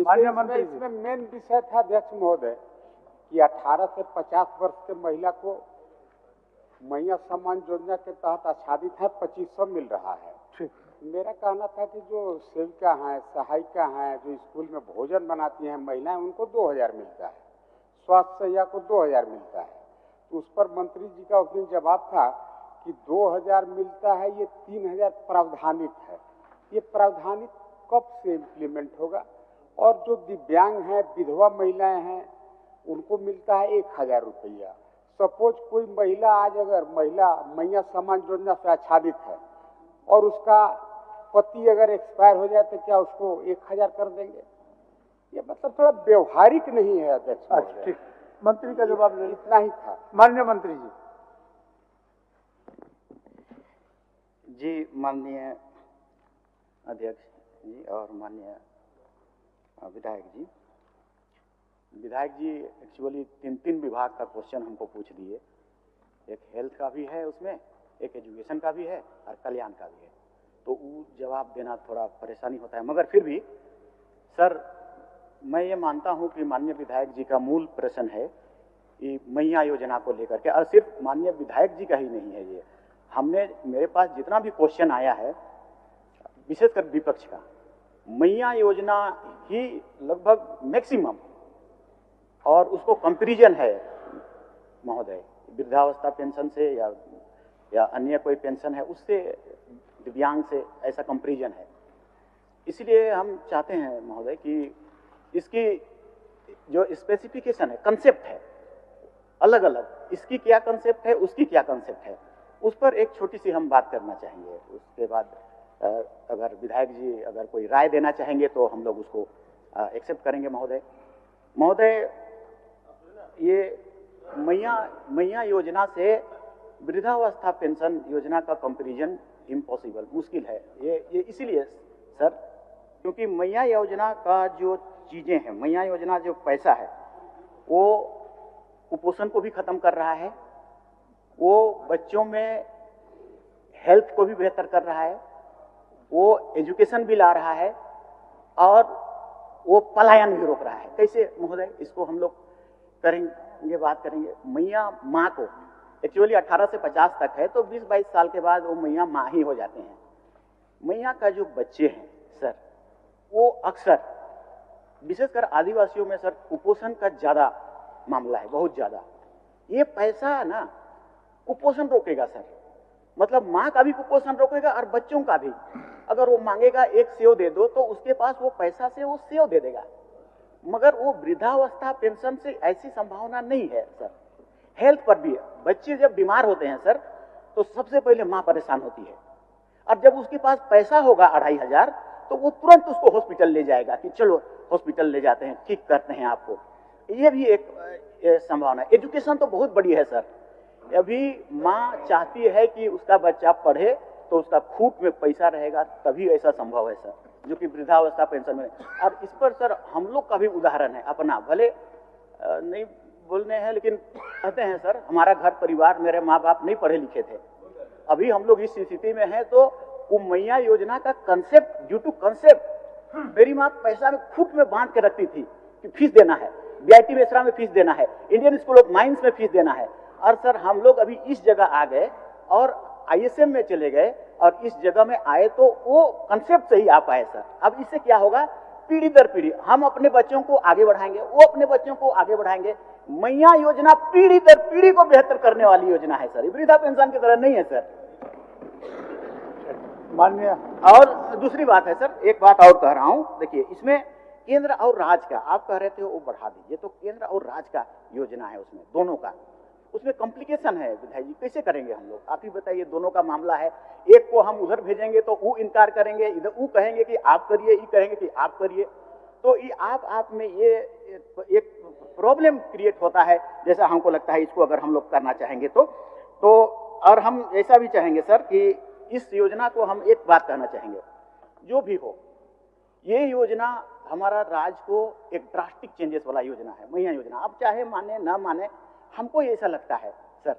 माननीय मंत्री इसमें मेन विषय था अध्यक्ष महोदय कि 18 से 50 वर्ष के महिला को मैया सम्मान योजना के तहत आच्छादित है 2500 मिल रहा है। ठीक। मेरा कहना था कि जो सेविका हैं, सहायिका हैं, जो स्कूल में भोजन बनाती हैं महिलाएं, उनको 2000 मिलता है, स्वास्थ्य सहिया को 2000 मिलता है। तो उस पर मंत्री जी का उस दिन जवाब था कि 2000 मिलता है, ये 3000 प्रावधानित है। ये प्रावधानित कब से इम्प्लीमेंट होगा? और जो दिव्यांग हैं, विधवा महिलाएं हैं, उनको मिलता है 1000 रुपया। सपोज कोई महिला आज अगर मैया सम्मान योजना से आच्छादित है और उसका पति अगर एक्सपायर हो जाए तो क्या उसको 1000 कर देंगे? ये मतलब थोड़ा व्यवहारिक नहीं है अध्यक्ष। अच्छा, ठीक। मंत्री का जवाब इतना ही था। माननीय मंत्री जी। जी, माननीय अध्यक्ष जी और माननीय विधायक जी। विधायक जी एक्चुअली 3 विभाग का क्वेश्चन हमको पूछ दिए। एक हेल्थ का भी है उसमें, एक एजुकेशन का भी है और कल्याण का भी है। तो वो जवाब देना थोड़ा परेशानी होता है, मगर फिर भी सर मैं ये मानता हूँ कि माननीय विधायक जी का मूल प्रश्न है कि मैया योजना को लेकर के, और सिर्फ माननीय विधायक जी का ही नहीं है ये। मेरे पास जितना भी क्वेश्चन आया है विशेषकर विपक्ष का, मैया योजना ही लगभग मैक्सिमम, और उसको कंपैरिजन है महोदय वृद्धावस्था पेंशन से या अन्य कोई पेंशन है उससे, दिव्यांग से, ऐसा कंपैरिजन है। इसलिए हम चाहते हैं महोदय कि इसकी जो स्पेसिफिकेशन है, कंसेप्ट है अलग अलग, इसकी क्या कंसेप्ट है, उसकी क्या कंसेप्ट है, उस पर एक छोटी सी हम बात करना चाहेंगे। उसके बाद अगर विधायक जी अगर कोई राय देना चाहेंगे तो हम लोग उसको एक्सेप्ट करेंगे महोदय। ये मैया योजना से वृद्धावस्था पेंशन योजना का कंपैरिजन इम्पॉसिबल, मुश्किल है ये इसीलिए सर क्योंकि मैया योजना का जो चीज़ें हैं, मैया योजना जो पैसा है वो कुपोषण को भी ख़त्म कर रहा है, वो बच्चों में हेल्थ को भी बेहतर कर रहा है, वो एजुकेशन भी ला रहा है, और वो पलायन भी रोक रहा है। कैसे महोदय? इसको हम लोग करेंगे, बात करेंगे। मैया माँ को एक्चुअली 18 से 50 तक है, तो 20-22 साल के बाद वो मैया माँ ही हो जाते हैं। मैया का जो बच्चे हैं सर, वो अक्सर विशेषकर आदिवासियों में सर कुपोषण का ज़्यादा मामला है, बहुत ज़्यादा। ये पैसा ना कुपोषण रोकेगा सर, मतलब माँ का भी कुपोषण रोकेगा और बच्चों का भी। अगर वो मांगेगा एक सेव दे दो तो उसके पास वो पैसा से वो सेव दे देगा, मगर वो वृद्धावस्था पेंशन से ऐसी संभावना नहीं है सर। हेल्थ पर भी बच्चे जब बीमार होते हैं सर तो सबसे पहले माँ परेशान होती है, और जब उसके पास पैसा होगा 2500 तो वो तुरंत उसको हॉस्पिटल ले जाएगा कि चलो हॉस्पिटल ले जाते हैं, ठीक करते हैं आपको। ये भी एक संभावना। एजुकेशन तो बहुत बड़ी है सर। अभी माँ चाहती है कि उसका बच्चा पढ़े तो उसका खूट में पैसा रहेगा, तभी ऐसा संभव है सर, जो कि वृद्धावस्था पेंशन में। अब इस पर सर हम लोग का भी उदाहरण है अपना, भले नहीं बोलने हैं लेकिन कहते हैं सर, हमारा घर परिवार, मेरे माँ बाप नहीं पढ़े लिखे थे, अभी हम लोग इस स्थिति में हैं, तो वो मैया योजना का कंसेप्ट, ड्यू टू कंसेप्ट, मेरी माँ पैसा में खूट में बांध के रखती थी कि फीस देना है, बीआईटी मेसरा में फीस देना है, इंडियन स्कूल ऑफ माइंस में फीस देना है। और सर हम लोग अभी इस जगह आ गए और आईएसएम में चले गए और इस जगह में आए तो वो कंसेप्ट से ही आ पाए सर। अब इससे क्या होगा, पीढ़ी दर पीढ़ी हम अपने बच्चों को आगे बढ़ाएंगे, वो अपने बच्चों को आगे बढ़ाएंगे। मैया योजना पीढ़ी दर पीढ़ी को बेहतर करने वाली योजना है सर, वृद्धा पेंशन की तरह नहीं है सर। माननीय। और दूसरी बात है सर, एक बात और कह रहा हूं, देखिए इसमें केंद्र और राज्य का आप कह रहे थे वो बढ़ा दीजिए, तो केंद्र और राज्य का योजना है उसमें, दोनों का, उसमें कॉम्प्लिकेशन है विधायक जी, कैसे करेंगे हम लोग? आप ही बताइए, दोनों का मामला है। एक को हम उधर भेजेंगे तो वो इनकार करेंगे, इधर वो कहेंगे कि आप करिए, ये कहेंगे कि आप करिए, तो ये आप में ये एक प्रॉब्लम क्रिएट होता है, जैसा हमको लगता है। इसको अगर हम लोग करना चाहेंगे तो और हम ऐसा भी चाहेंगे सर कि इस योजना को हम एक बात कहना चाहेंगे, जो भी हो ये योजना हमारा राज्य को एक ड्रास्टिक चेंजेस वाला योजना है, मैया योजना। आप चाहे माने ना माने, हमको ऐसा लगता है सर,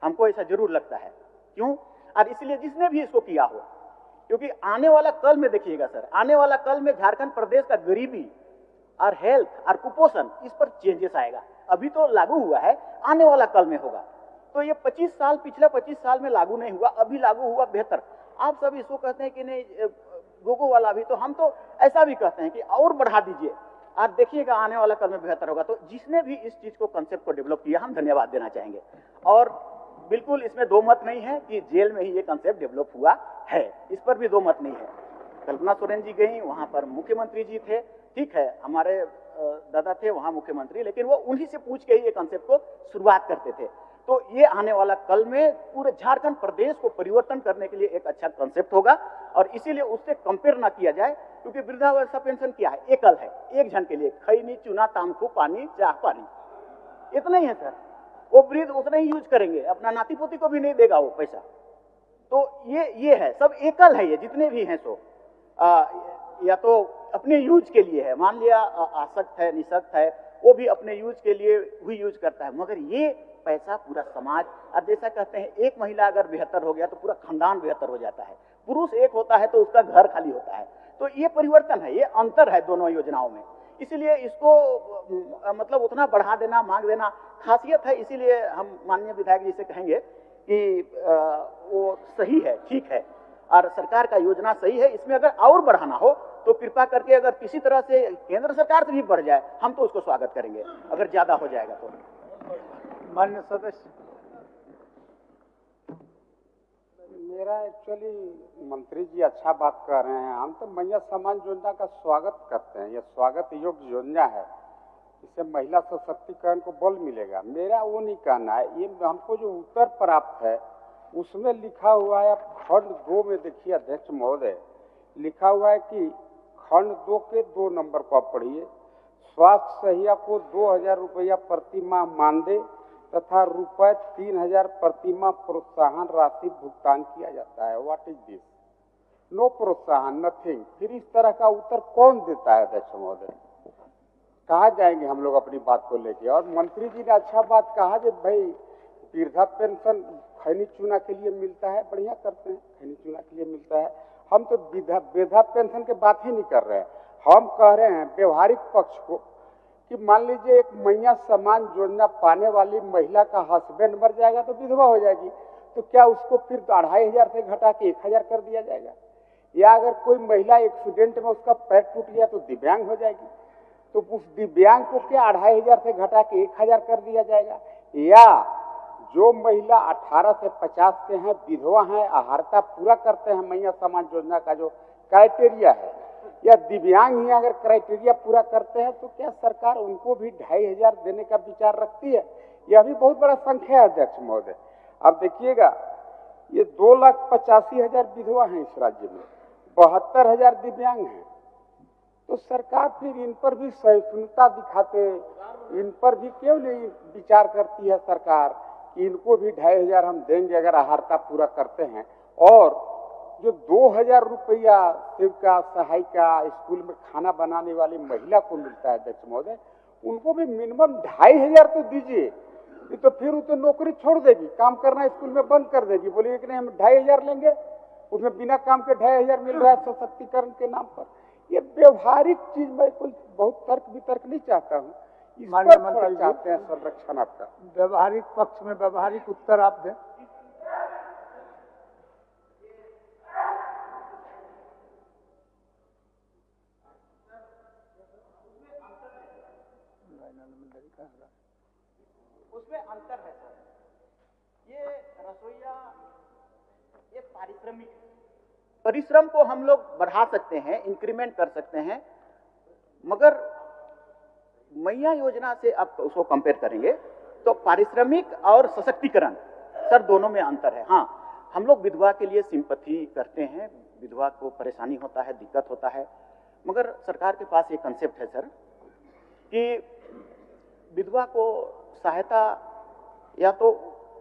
हमको ऐसा जरूर लगता है। क्यों? और इसलिए जिसने भी इसको किया हो, क्योंकि आने वाला कल में देखिएगा सर, आने वाला कल में झारखंड प्रदेश का गरीबी और हेल्थ और कुपोषण, इस पर चेंजेस आएगा। अभी तो लागू हुआ है, आने वाला कल में होगा। तो ये 25 साल, पिछले 25 साल में लागू नहीं हुआ, अभी लागू हुआ, बेहतर। आप सब इसको कहते हैं कि नहीं गोगो वाला भी, तो हम तो ऐसा भी कहते हैं कि और बढ़ा दीजिए, आप देखिएगा आने वाला कल में बेहतर होगा। तो जिसने भी इस चीज को, कंसेप्ट को डेवलप किया, हम धन्यवाद देना चाहेंगे। और बिल्कुल इसमें दो मत नहीं है कि जेल में ही ये कंसेप्ट डेवलप हुआ है, इस पर भी दो मत नहीं है। कल्पना सोरेन जी गई, वहां पर मुख्यमंत्री जी थे, ठीक है, हमारे दादा थे वहां मुख्यमंत्री, लेकिन वो उन्हीं से पूछ के ही ये कंसेप्ट को शुरुआत करते थे। तो ये आने वाला कल में पूरे झारखंड प्रदेश को परिवर्तन करने के लिए एक अच्छा कंसेप्ट होगा, और इसीलिए उससे कंपेयर ना किया जाए, क्योंकि वृद्धावस्था पेंशन क्या है, एकल है, एक जन के लिए, खैनी चूना तामखू पानी चाह पानी, इतना ही है सर। वो वृद्ध उतना ही यूज करेंगे, अपना नाती पोती को भी नहीं देगा वो पैसा। तो ये है, सब एकल है, ये जितने भी हैं सो या तो अपने यूज के लिए है, मान लिया आसक्त है, निसक्त है, वो भी अपने यूज के लिए ही यूज करता है, मगर ये पैसा पूरा समाज, और जैसा कहते हैं एक महिला अगर बेहतर हो गया तो पूरा खानदान बेहतर हो जाता है, पुरुष एक होता है तो उसका घर खाली होता है। तो ये परिवर्तन है, ये अंतर है दोनों योजनाओं में, इसीलिए इसको मतलब उतना बढ़ा देना, मांग देना खासियत है। इसीलिए हम माननीय विधायक जी से कहेंगे कि वो सही है, ठीक है, और सरकार का योजना सही है, इसमें अगर और बढ़ाना हो तो कृपा करके अगर किसी तरह से केंद्र सरकार से भी बढ़ जाए, हम तो उसको स्वागत करेंगे, अगर ज्यादा हो जाएगा तो। माननीय सदस्य, मेरा एक्चुअली मंत्री जी अच्छा बात कर रहे हैं, हम तो मैया सम्मान योजना का स्वागत करते हैं, यह स्वागत योग्य योजना है, इससे महिला सशक्तिकरण को बल मिलेगा। मेरा वो नहीं कहना है, ये हमको जो उत्तर प्राप्त है उसमें लिखा हुआ है, खंड 2 में देखिए अध्यक्ष महोदय, लिखा हुआ है कि खंड 2 के 2 नंबर को आप पढ़िए, स्वास्थ्य सहिया को 2000 रुपया प्रति माह मानदेय तथा रुपये 3000 प्रति माह प्रोत्साहन राशि भुगतान किया जाता है। What is this? नो प्रोत्साहन, नथिंग। फिर इस तरह का उत्तर कौन देता है अध्यक्ष महोदय? कहाँ जाएंगे हम लोग अपनी बात को लेके? और मंत्री जी ने अच्छा बात कहा कि भाई वृद्धा पेंशन खैनी चूना के लिए मिलता है, बढ़िया करते हैं, खैनी चूना के लिए मिलता है। हम तो वृद्धा पेंशन की बात ही नहीं कर रहे हैं, हम कह रहे हैं व्यवहारिक पक्ष को कि मान लीजिए एक मैया सम्मान योजना पाने वाली महिला का हस्बैंड मर जाएगा तो विधवा हो जाएगी, तो क्या उसको फिर 2500 से घटा के 1000 कर दिया जाएगा? या अगर कोई महिला एक्सीडेंट में उसका पैर टूट गया तो दिव्यांग हो जाएगी, तो उस दिव्यांग को क्या 2500 से घटा के 1000 कर दिया जाएगा? या जो महिला 18 से 50 के हैं, विधवा हैं, आहारता पूरा करते हैं मैया सम्मान योजना का जो क्राइटेरिया है, या दिव्यांग ही अगर क्राइटेरिया पूरा करते हैं, तो क्या सरकार उनको भी 2500 देने का विचार रखती है? यह भी बहुत बड़ा संख्या है अध्यक्ष महोदय। अब देखिएगा, ये 2,85,000 विधवा हैं इस राज्य में, 72,000 दिव्यांग हैं, तो सरकार फिर इन पर भी सहिष्णुता दिखाते, इन पर भी क्यों नहीं विचार करती है सरकार कि इनको भी 2500 हम देंगे अगर आहारता पूरा करते हैं? और जो 2000 रुपया सेविका सहायिका स्कूल में खाना बनाने वाली महिला को मिलता है अध्यक्ष महोदय, उनको भी मिनिमम 2500 तो दीजिए, तो फिर वो तो नौकरी छोड़ देगी, काम करना स्कूल में बंद कर देगी, बोलेगी कि नहीं हम 2500 लेंगे, उसमें बिना काम के 2500 मिल रहा है सशक्तिकरण के नाम पर। ये व्यवहारिक चीज मैं कोई बहुत तर्क वितर्क नहीं चाहता हूँ, इस पर थोड़ा चाहते हैं संरक्षण आपका। व्यवहारिक पक्ष में व्यवहारिक उत्तर आप दें। उसमें अंतर है सर, ये रसोईया ये पारिश्रमिक, परिश्रम को हम लोग बढ़ा सकते हैं, इंक्रीमेंट कर सकते हैं, मगर मैया योजना से आप उसको कंपेयर करेंगे तो पारिश्रमिक और सशक्तिकरण सर दोनों में अंतर है। हाँ, हम लोग विधवा के लिए सिंपैथी करते हैं, विधवा को परेशानी होता है, दिक्कत होता है, मगर सरकार के पास ये कंसेप्ट है सर कि विधवा को सहायता या तो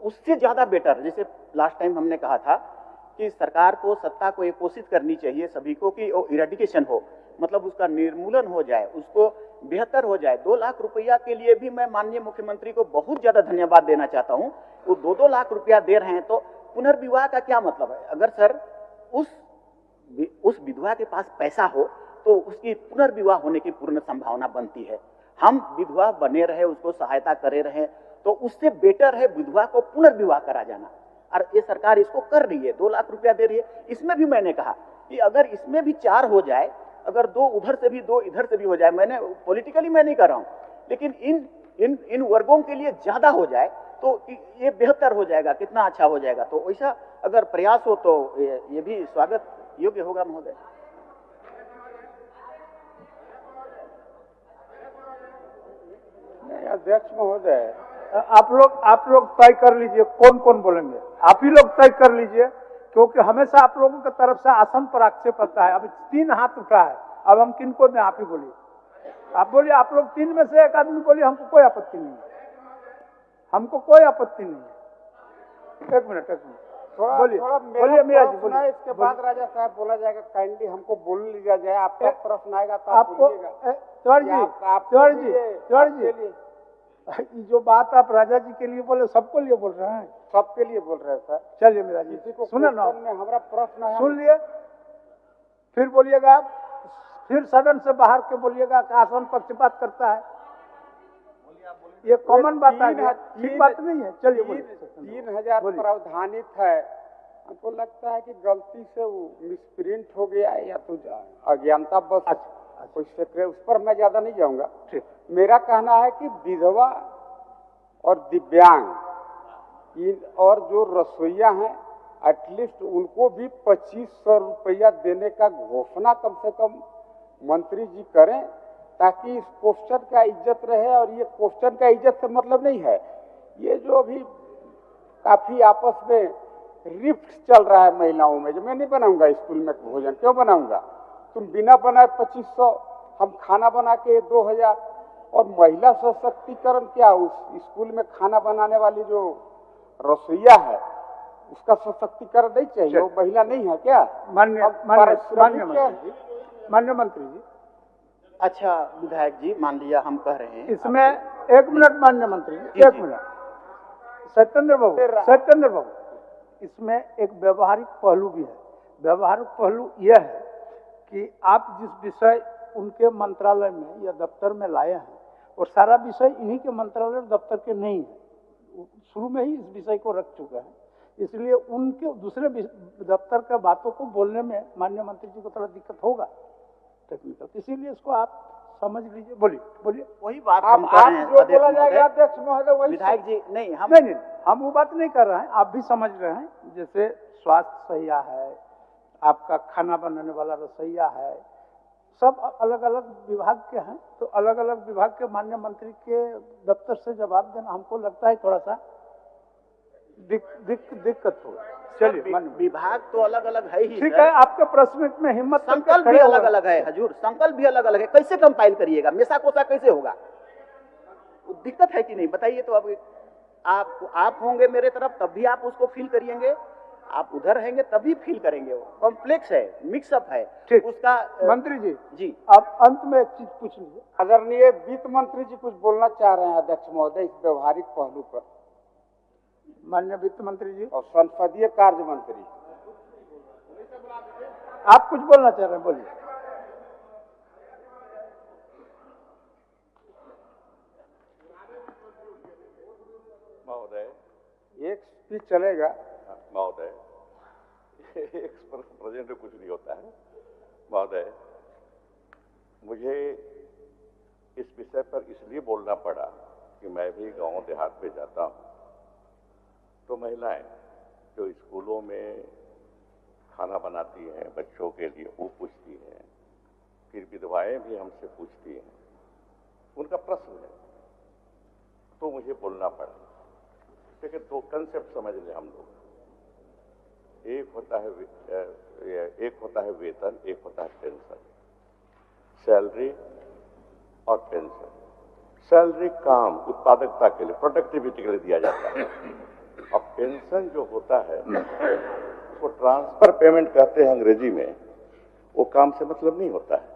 उससे ज्यादा बेटर, जैसे लास्ट टाइम हमने कहा था कि सरकार को सत्ता को ये कोशिश करनी चाहिए सभी को कि वो इरेडिकेशन हो, मतलब उसका निर्मूलन हो जाए, उसको बेहतर हो जाए। 2 लाख रुपया के लिए भी मैं माननीय मुख्यमंत्री को बहुत ज्यादा धन्यवाद देना चाहता हूं। वो 2-2 लाख रुपया दे रहे हैं, तो पुनर्विवाह का क्या मतलब है? अगर सर उस विधवा के पास पैसा हो तो उसकी पुनर्विवाह होने की पूर्ण संभावना बनती है। हम विधवा बने रहे, उसको सहायता करे रहे, तो उससे बेटर है विधवा को पुनर्विवाह करा जाना। और ये सरकार इसको कर रही है, 2 लाख रुपया दे रही है। इसमें भी मैंने कहा कि अगर इसमें भी 4 हो जाए, अगर 2 उधर से भी 2 इधर से भी हो जाए, मैंने पॉलिटिकली मैं नहीं कर रहा हूं, लेकिन इन वर्गों के लिए ज्यादा हो जाए तो ये बेहतर हो जाएगा, कितना अच्छा हो जाएगा। तो ऐसा अगर प्रयास हो तो ये भी स्वागत योग्य होगा महोदय। अध्यक्ष महोदय, आप लोग तय कर लीजिए कौन कौन बोलेंगे। आप ही लोग तय कर लीजिए, क्योंकि हमेशा आप लोगों की तरफ से आसन पर आक्षेप आता है। अब 3 हाथ उठा है, अब हम किनको दें? आप ही बोलिए। आप बोलिए, आप लोग 3 में से एक आदमी बोलिए, हमको कोई आपत्ति नहीं है, हमको कोई आपत्ति नहीं है। एक मिनट बोलिए मीरा जी, बोलिए। इसके बाद राजा साहब बोला जाएगा। काइंडली हमको बोल लिया जाए, आपका प्रश्न आएगा तो आप बोलिएगा। तिवारी जी, ये जो बात आप राजा जी के लिए बोले, सबको लिए बोल रहे हैं? सबके लिए बोल रहे हैं सर। चलिए मीरा जी, सुने ना, हमारा प्रश्न है, सुन लिए, फिर बोलिएगा आप, फिर सदन से बाहर के बोलिएगा कि आसन पक्षपात करता है। ये कॉमन बात है, ठीक बात नहीं है। चलिए बोलिए। 3000 प्रावधानित है, हमको लगता है कि गलती से वो मिसप्रिंट हो गया है या तो अज्ञानता बस कोई सेक्रेट, उस पर मैं ज्यादा नहीं जाऊंगा। मेरा कहना है कि विधवा और दिव्यांग और जो रसोईया हैं, एटलीस्ट उनको भी 2500 रुपया देने का घोषणा कम से कम मंत्री जी करें, ताकि इस क्वेश्चन का इज्जत रहे। और ये क्वेश्चन का इज्जत से मतलब नहीं है, ये जो अभी काफी आपस में रिफ्ट चल रहा है महिलाओं में, जो मैं नहीं बनाऊंगा स्कूल में भोजन, क्यों बनाऊंगा? तुम बिना बनाए 2500, हम खाना बना के 2000। और महिला सशक्तिकरण क्या, उस स्कूल में खाना बनाने वाली जो रसोईया है उसका सशक्तिकरण नहीं चाहिए? वो महिला नहीं है क्या? मान्य मंत्री जी। अच्छा विधायक जी, मान लिया हम कह रहे हैं इसमें, एक मिनट मान्य मंत्री जी, एक मिनट। सत्येंद्र बाबू, इसमें एक व्यवहारिक पहलू भी है। व्यवहारिक पहलू यह है कि आप जिस विषय उनके मंत्रालय में या दफ्तर में लाए हैं, और सारा विषय इन्हीं के मंत्रालय और दफ्तर के नहीं है, शुरू में ही इस विषय को रख चुका है, इसलिए उनके दूसरे दफ्तर का बातों को बोलने में माननीय मंत्री जी को थोड़ा दिक्कत होगा टेक्निकल, इसीलिए इसको आप समझ लीजिए। बोलिए। वही बात हम कर रहे हैं अध्यक्ष महोदय। विधायक जी नहीं, हम वो बात नहीं कर रहे हैं, आप भी समझ रहे हैं। जैसे स्वास्थ्य सहिया है, आपका खाना बनाने वाला रसोईया है, सब अलग अलग विभाग के हैं, तो अलग अलग विभाग के माननीय मंत्री के दफ्तर से जवाब देना हमको लगता है थोड़ा सा दिक्कत होगा। चलिए, विभाग तो अलग अलग है ही, ठीक है। आपके प्रश्न में हिम्मत, संकल्प भी अलग अलग है हजूर, संकल्प भी अलग अलग है। कैसे कंपाइल करिएगा, मेसा कोसा कैसे होगा? दिक्कत है कि नहीं बताइए? तो अब आप होंगे मेरे तरफ तब भी आप उसको फील करिएंगे, आप उधर रहेंगे तभी फील करेंगे। वो कॉम्प्लेक्स है, मिक्सअप है उसका। मंत्री जी, आप अंत में एक चीज पूछ लीजिए। आदरणीय वित्त मंत्री जी कुछ बोलना चाह रहे हैं अध्यक्ष महोदय इस व्यवहारिक पहलू पर। माननीय वित्त मंत्री जी और संसदीय कार्य मंत्री, आप कुछ बोलना चाह रहे हैं, बोलिए। महोदय, एक स्पीच चलेगा महोदय। एक प्रेजेंट में कुछ नहीं होता है महोदय। मुझे इस विषय पर इसलिए बोलना पड़ा कि मैं भी गांव देहात में जाता हूं, तो महिलाएं जो स्कूलों में खाना बनाती हैं बच्चों के लिए, वो पूछती हैं, फिर विधवाएं भी हमसे पूछती हैं, उनका प्रश्न है, तो मुझे बोलना पड़ा। देखिए, 2 कंसेप्ट समझ लें हम लोग। एक होता है वेतन, एक होता है पेंशन। सैलरी और पेंशन। सैलरी काम उत्पादकता के लिए, प्रोडक्टिविटी के लिए दिया जाता है। अब पेंशन जो होता है उसको ट्रांसफर पेमेंट कहते हैं अंग्रेजी में। वो काम से मतलब नहीं होता है,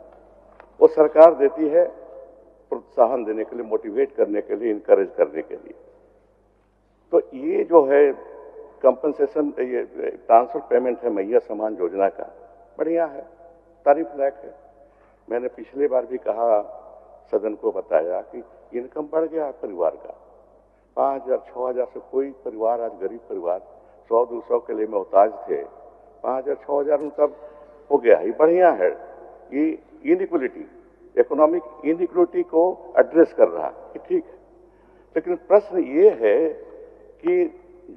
वो सरकार देती है प्रोत्साहन देने के लिए, मोटिवेट करने के लिए, इनकरेज करने के लिए। तो ये जो है कंपनसेशन, ये ट्रांसफर पेमेंट है मैया समान योजना का, बढ़िया है, तारीफ लायक है। मैंने पिछले बार भी कहा, सदन को बताया कि इनकम बढ़ गया है परिवार का। 5,000 6,000 से कोई परिवार, आज गरीब परिवार 100-200 के लिए मोहताज थे, 5,000 6,000 उनका हो गया है। ये बढ़िया है, ये इनइक्वलिटी, इकोनॉमिक इनइक्वलिटी को एड्रेस कर रहा है, ठीक है। लेकिन प्रश्न ये है कि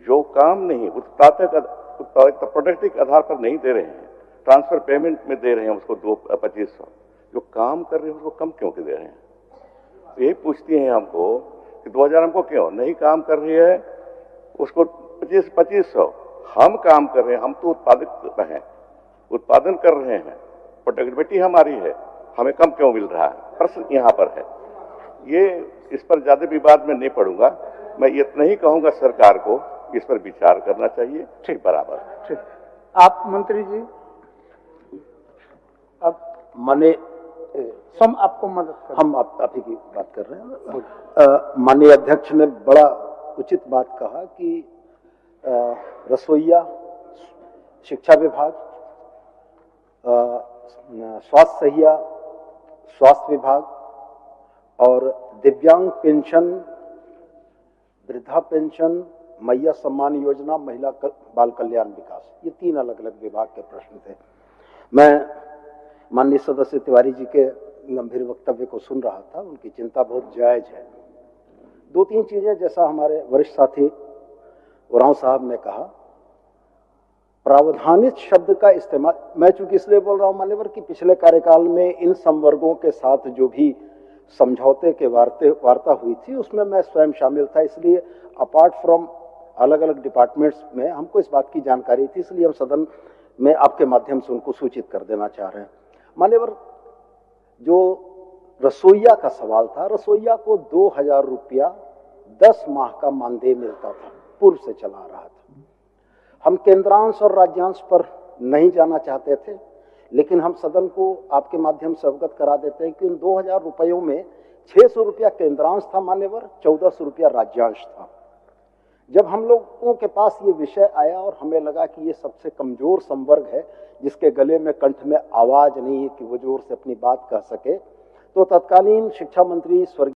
जो काम नहीं उत्पादक प्रोडक्टिव आधार पर नहीं दे रहे हैं, ट्रांसफर पेमेंट में दे रहे हैं उसको 2500, जो काम कर रहे हैं उसको कम क्यों के दे रहे हैं? यही पूछती हैं हमको कि 2000 हमको क्यों नहीं काम कर रही है, उसको 2500 हम काम कर रहे हैं, हम तो उत्पादक हैं, उत्पादन कर रहे हैं, प्रोडक्टिविटी हमारी है, हमें कम क्यों मिल रहा है? प्रश्न यहाँ पर है। ये इस पर ज्यादा विवाद में नहीं पड़ूंगा, मैं इतना ही कहूंगा सरकार को इस पर विचार करना चाहिए। ठीक, बराबर। ठीक, आप मंत्री जी अब माने हम आपको मदद कर, हम आप ही की बात कर रहे हैं। माननीय अध्यक्ष ने बड़ा उचित बात कहा कि रसोइया, शिक्षा विभाग, स्वास्थ्य सहिया, स्वास्थ्य विभाग और दिव्यांग पेंशन, वृद्धा पेंशन, मैया सम्मान योजना, महिला बाल कल्याण विकास, ये 3 अलग अलग विभाग के प्रश्न थे। मैं माननीय सदस्य तिवारी जी के गंभीर वक्तव्य को सुन रहा था, उनकी चिंता बहुत जायज है। 2-3 चीजें, जैसा हमारे वरिष्ठ साथी उरांव साहब ने कहा, प्रावधानित शब्द का इस्तेमाल, मैं चूंकि इसलिए बोल रहा हूं मान्यवर कि पिछले कार्यकाल में इन संवर्गों के साथ जो भी समझौते के वार्ता हुई थी उसमें मैं स्वयं शामिल था, इसलिए अपार्ट फ्रॉम अलग अलग डिपार्टमेंट्स में हमको इस बात की जानकारी थी, इसलिए हम सदन में आपके माध्यम से उनको सूचित कर देना चाह रहे हैं। मान्यवर, जो रसोइया का सवाल था, रसोइया को 2000 रुपया 10 माह का मानदेय मिलता था, पूर्व से चला रहा था। हम केंद्रांश और राज्यांश पर नहीं जाना चाहते थे, लेकिन हम सदन को आपके माध्यम से अवगत करा देते हैं कि उन 2000 रुपयों में 600 रुपया केंद्रांश था मान्यवर, 1400 रुपया राज्यांश था। जब हम लोगों के पास ये विषय आया और हमें लगा कि ये सबसे कमजोर संवर्ग है, जिसके गले में, कंठ में आवाज नहीं है कि वो जोर से अपनी बात कह सके, तो तत्कालीन शिक्षा मंत्री स्वर्गीय